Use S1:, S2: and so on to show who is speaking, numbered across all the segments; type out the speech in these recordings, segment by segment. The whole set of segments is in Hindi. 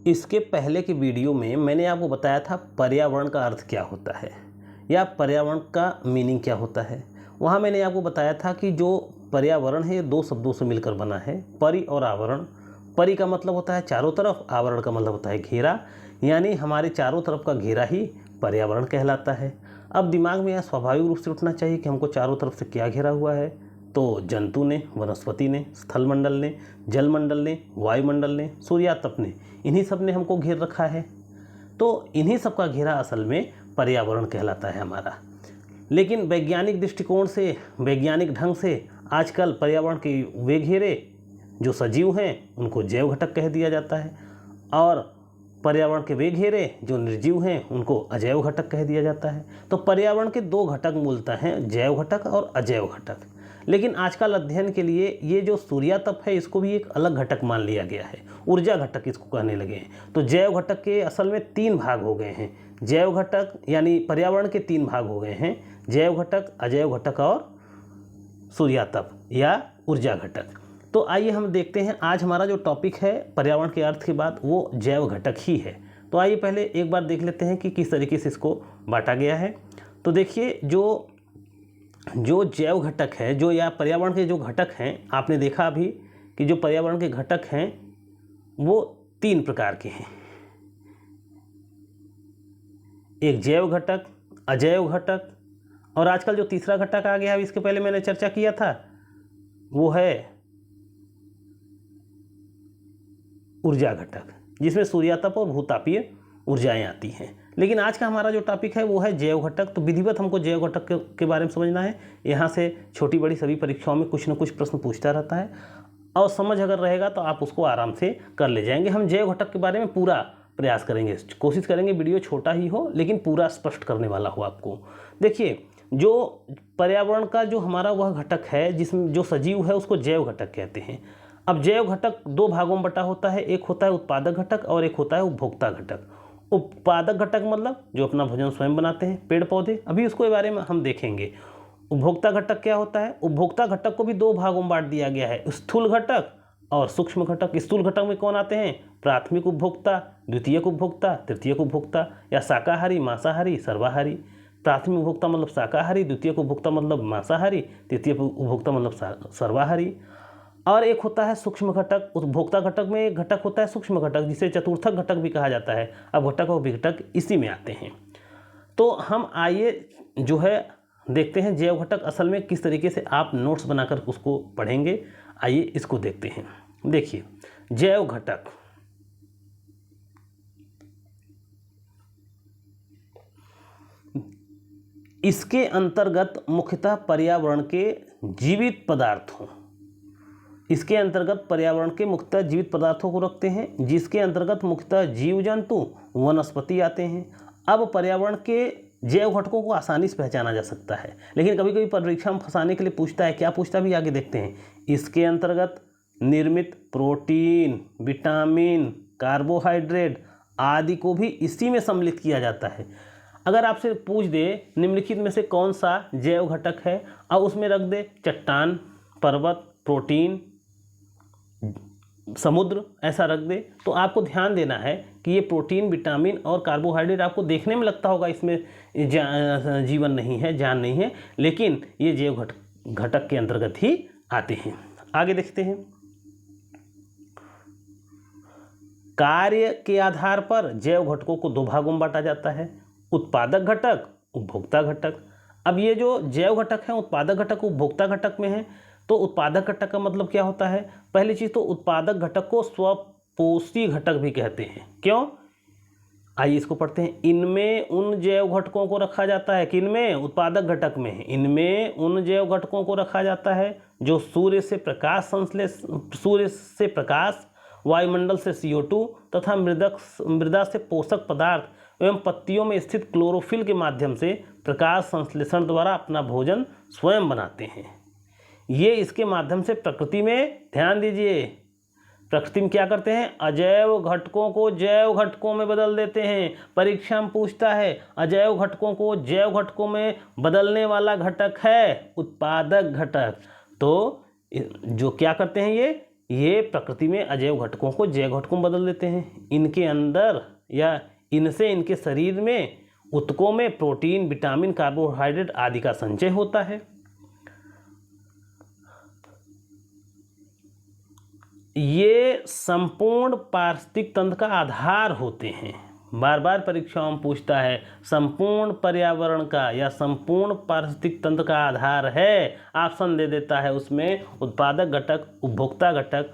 S1: इसके पहले के वीडियो में मैंने आपको बताया था पर्यावरण का अर्थ क्या होता है या पर्यावरण का मीनिंग क्या होता है। वहाँ मैंने आपको बताया था कि जो पर्यावरण है ये दो शब्दों से मिलकर बना है, परि और आवरण। परि का मतलब होता है चारों तरफ, आवरण का मतलब होता है घेरा, यानी हमारे चारों तरफ का घेरा ही पर्यावरण कहलाता है। अब दिमाग में यह स्वाभाविक रूप से उठना चाहिए कि हमको चारों तरफ से क्या घेरा हुआ है। तो जंतु ने, वनस्पति ने, स्थलमंडल ने, जलमंडल ने, वायुमंडल ने, सूर्यातप ने, इन्हीं सब ने हमको घेर रखा है। तो इन्हीं सब का घेरा असल में पर्यावरण कहलाता है हमारा। लेकिन वैज्ञानिक दृष्टिकोण से, वैज्ञानिक ढंग से आजकल पर्यावरण के वे घेरे जो सजीव हैं उनको जैव घटक कह दिया जाता है, और पर्यावरण के वे घेरे जो निर्जीव हैं उनको अजैव घटक कह दिया जाता है। तो पर्यावरण के दो घटक मूलतः हैं, जैव घटक और अजैव घटक। लेकिन आजकल अध्ययन के लिए ये जो सूर्यातप है इसको भी एक अलग घटक मान लिया गया है, ऊर्जा घटक इसको कहने लगे हैं। तो जैव घटक के असल में 3 भाग हो गए हैं। जैव घटक यानी पर्यावरण के 3 भाग हो गए हैं, जैव घटक, अजैव घटक और सूर्यातप या ऊर्जा घटक। तो आइए हम देखते हैं, आज हमारा जो टॉपिक है पर्यावरण के अर्थ के बाद वो जैव घटक ही है। तो आइए पहले एक बार देख लेते हैं कि किस तरीके से इसको बांटा गया है। तो देखिए, जो जैव घटक है, जो या पर्यावरण के जो घटक हैं, आपने देखा अभी कि जो पर्यावरण के घटक हैं वो 3 प्रकार के हैं। एक जैव घटक, अजैव घटक, और आजकल जो तीसरा घटक आ गया है, इसके पहले मैंने चर्चा किया था, वो है ऊर्जा घटक, जिसमें सूर्यातप और भूतापीय ऊर्जाएं आती हैं। लेकिन आज का हमारा जो टॉपिक है वो है जैव घटक। तो विधिवत हमको जैव घटक के बारे में समझना है। यहाँ से छोटी बड़ी सभी परीक्षाओं में कुछ न कुछ प्रश्न पूछता रहता है, और समझ अगर रहेगा तो आप उसको आराम से कर ले जाएंगे। हम जैव घटक के बारे में पूरा प्रयास करेंगे, कोशिश करेंगे वीडियो छोटा ही हो लेकिन पूरा स्पष्ट करने वाला हो आपको। देखिए, जो पर्यावरण का जो हमारा वह घटक है जिसमें जो सजीव है उसको जैव घटक कहते हैं। अब जैव घटक 2 भागों में बटा होता है, एक होता है उत्पादक घटक और एक होता है उपभोक्ता घटक। उत्पादक घटक मतलब जो अपना भोजन स्वयं बनाते हैं, पेड़ पौधे, अभी उसके बारे में हम देखेंगे। उपभोक्ता घटक क्या होता है? उपभोक्ता घटक को भी 2 भागों में बांट दिया गया है, स्थूल घटक और सूक्ष्म घटक। स्थूल घटक में कौन आते हैं? प्राथमिक उपभोक्ता, द्वितीयक उपभोक्ता, तृतीयक उपभोक्ता, या शाकाहारी, मांसाहारी, सर्वाहारी। प्राथमिक उपभोक्ता मतलब शाकाहारी, द्वितीयक उपभोक्ता मतलब मांसाहारी, तृतीयक उपभोक्ता मतलब सर्वाहारी। और एक होता है सूक्ष्म घटक। उपभोक्ता घटक में एक घटक होता है सूक्ष्म घटक, जिसे चतुर्थक घटक भी कहा जाता है। अब घटक और विघटक इसी में आते हैं। तो हम आइए जो है देखते हैं जैव घटक असल में किस तरीके से आप नोट्स बनाकर उसको पढ़ेंगे। आइए इसको देखते हैं। देखिए, जैव घटक इसके अंतर्गत मुख्यतः पर्यावरण के जीवित पदार्थों, इसके अंतर्गत पर्यावरण के मुख्यतः जीवित पदार्थों को रखते हैं, जिसके अंतर्गत मुख्यतः जीव जंतु, वनस्पति आते हैं। अब पर्यावरण के जैव घटकों को आसानी से पहचाना जा सकता है, लेकिन कभी कभी परीक्षा में फंसाने के लिए पूछता है। क्या पूछता भी, आगे देखते हैं। इसके अंतर्गत निर्मित प्रोटीन, विटामिन, कार्बोहाइड्रेट आदि को भी इसी में सम्मिलित किया जाता है। अगर आपसे पूछ दे निम्नलिखित में से कौन सा जैव घटक है, और उसमें रख दे चट्टान, पर्वत, प्रोटीन, समुद्र, ऐसा रख दे, तो आपको ध्यान देना है कि ये प्रोटीन, विटामिन और कार्बोहाइड्रेट आपको देखने में लगता होगा इसमें जीवन नहीं है, जान नहीं है, लेकिन ये जैव घटक के अंतर्गत ही आते हैं। आगे देखते हैं। कार्य के आधार पर जैव घटकों को 2 भागों में बांटा जाता है, उत्पादक घटक, उपभोक्ता घटक। अब ये जो जैव घटक है उत्पादक घटक, उपभोक्ता घटक में है। तो उत्पादक घटक का मतलब क्या होता है? पहली चीज़ तो उत्पादक घटक को स्वपोषी घटक भी कहते हैं। क्यों? आइए इसको पढ़ते हैं। इनमें उन जैव घटकों को रखा जाता है, किनमें? उत्पादक घटक में। इनमें उन जैव घटकों को रखा जाता है जो सूर्य से प्रकाश, वायुमंडल से CO2 तथा मृदा से पोषक पदार्थ एवं पत्तियों में स्थित क्लोरोफिल के माध्यम से प्रकाश संश्लेषण द्वारा अपना भोजन स्वयं बनाते हैं। ये इसके माध्यम से प्रकृति में, ध्यान दीजिए, प्रकृति में क्या करते हैं? अजैव घटकों को जैव घटकों में बदल देते हैं। परीक्षा में पूछता है, अजैव घटकों को जैव घटकों में बदलने वाला घटक है उत्पादक घटक। तो जो क्या करते हैं, ये ये प्रकृति में अजैव घटकों को जैव घटकों में बदल देते हैं। इनके अंदर या इनसे इनके शरीर में ऊतकों में प्रोटीन, विटामिन, कार्बोहाइड्रेट आदि का संचय होता है। ये संपूर्ण पारिस्थितिक तंत्र का आधार होते हैं। बार बार परीक्षाओं में पूछता है संपूर्ण पर्यावरण का या संपूर्ण पारिस्थितिक तंत्र का आधार है, ऑप्शन दे देता है उसमें उत्पादक घटक, उपभोक्ता घटक,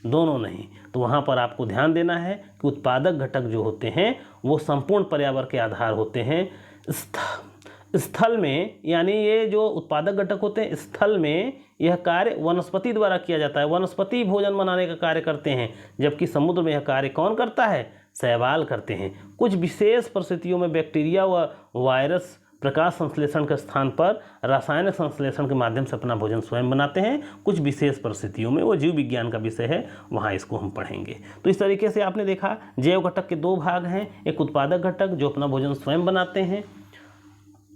S1: दोनों नहीं। तो वहाँ पर आपको ध्यान देना है कि उत्पादक घटक जो होते हैं वो संपूर्ण पर्यावरण के आधार होते हैं। स्थल में, यानी ये जो उत्पादक घटक होते हैं स्थल में, यह कार्य वनस्पति द्वारा किया जाता है। वनस्पति भोजन बनाने का कार्य करते हैं, जबकि समुद्र में यह कार्य कौन करता है? शैवाल करते हैं। कुछ विशेष परिस्थितियों में बैक्टीरिया व वायरस प्रकाश संश्लेषण के स्थान पर रासायनिक संश्लेषण के माध्यम से अपना भोजन स्वयं बनाते हैं। कुछ विशेष परिस्थितियों में, वो जीव विज्ञान का विषय है, वहाँ इसको हम पढ़ेंगे। तो इस तरीके से आपने देखा जैव घटक के दो भाग हैं, एक उत्पादक घटक जो अपना भोजन स्वयं बनाते हैं,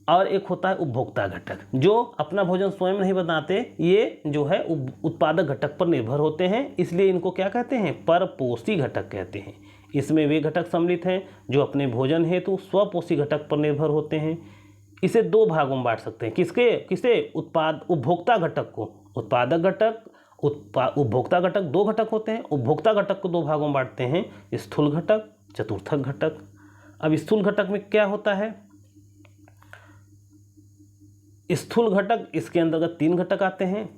S1: और एक होता है उपभोक्ता घटक जो अपना भोजन स्वयं नहीं बनाते, ये जो है उत्पादक घटक पर निर्भर होते हैं। इसलिए इनको क्या कहते हैं? परपोषी घटक कहते हैं। इसमें वे घटक सम्मिलित हैं जो अपने भोजन हेतु स्वपोषी घटक पर निर्भर होते हैं। इसे दो भागों में बांट सकते हैं। किसे? उपभोक्ता घटक को। उत्पादक घटक, उपभोक्ता घटक दो घटक होते हैं। उपभोक्ता घटक को दो भागों में बांटते हैं, स्थूल घटक, चतुर्थक घटक। अब स्थूल घटक में क्या होता है? स्थूल घटक, इसके अंतर्गत तीन घटक आते हैं।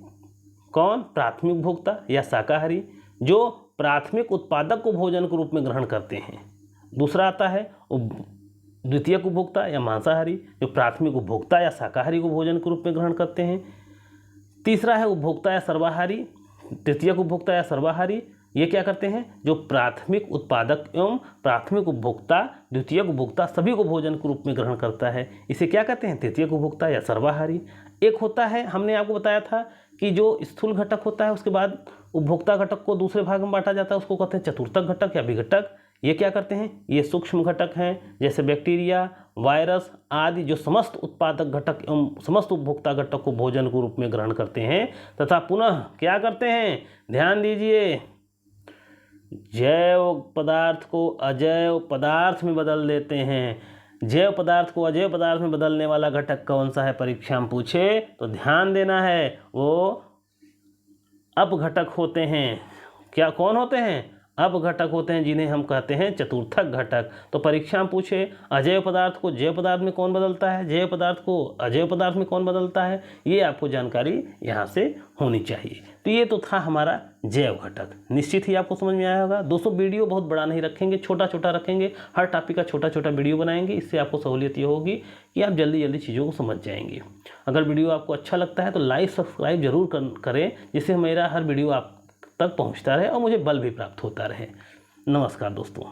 S1: कौन? प्राथमिक उपभोक्ता या शाकाहारी जो प्राथमिक उत्पादक को भोजन के रूप में ग्रहण करते हैं। दूसरा आता है द्वितीयक उपभोक्ता या मांसाहारी जो प्राथमिक उपभोक्ता या शाकाहारी को भोजन के रूप में ग्रहण करते हैं। तीसरा है उपभोक्ता या सर्वाहारी, तृतीयक उपभोक्ता या सर्वाहारी। ये क्या करते हैं? जो प्राथमिक उत्पादक एवं प्राथमिक उपभोक्ता, द्वितीयक उपभोक्ता सभी को भोजन के रूप में ग्रहण करता है, इसे क्या कहते हैं? तृतीयक उपभोक्ता या सर्वाहारी। एक होता है, हमने आपको बताया था कि जो स्थूल घटक होता है उसके बाद उपभोक्ता घटक को दूसरे भाग में बांटा जाता है, उसको कहते हैं चतुर्थक घटक या विघटक। ये क्या करते हैं? ये सूक्ष्म घटक हैं, जैसे बैक्टीरिया, वायरस आदि जो समस्त उत्पादक घटक एवं समस्त उपभोक्ता घटक को भोजन के रूप में ग्रहण करते हैं तथा पुनः क्या करते हैं? ध्यान दीजिए, जैव पदार्थ को अजैव पदार्थ में बदल देते हैं। जैव पदार्थ को अजैव पदार्थ में बदलने वाला घटक कौन सा है? परीक्षा में पूछे तो ध्यान देना है, वो अपघटक होते हैं। क्या कौन होते हैं? अपघटक होते हैं, जिन्हें हम कहते हैं चतुर्थक घटक। तो परीक्षा में पूछे अजैव पदार्थ को जैव पदार्थ में कौन बदलता है, जैव पदार्थ को अजैव पदार्थ में कौन बदलता है, ये आपको जानकारी यहाँ से होनी चाहिए। तो ये तो था हमारा जैव घटक। निश्चित ही आपको समझ में आया होगा। दोस्तों वीडियो बहुत बड़ा नहीं रखेंगे, छोटा छोटा रखेंगे। हर टॉपिक का छोटा छोटा वीडियो बनाएंगे। इससे आपको सहूलियत ये होगी कि आप जल्दी जल्दी चीज़ों को समझ जाएंगे। अगर वीडियो आपको अच्छा लगता है तो लाइक सब्सक्राइब जरूर करें, जिससे मेरा हर वीडियो आप तक पहुंचता रहे और मुझे बल भी प्राप्त होता रहे। नमस्कार दोस्तों।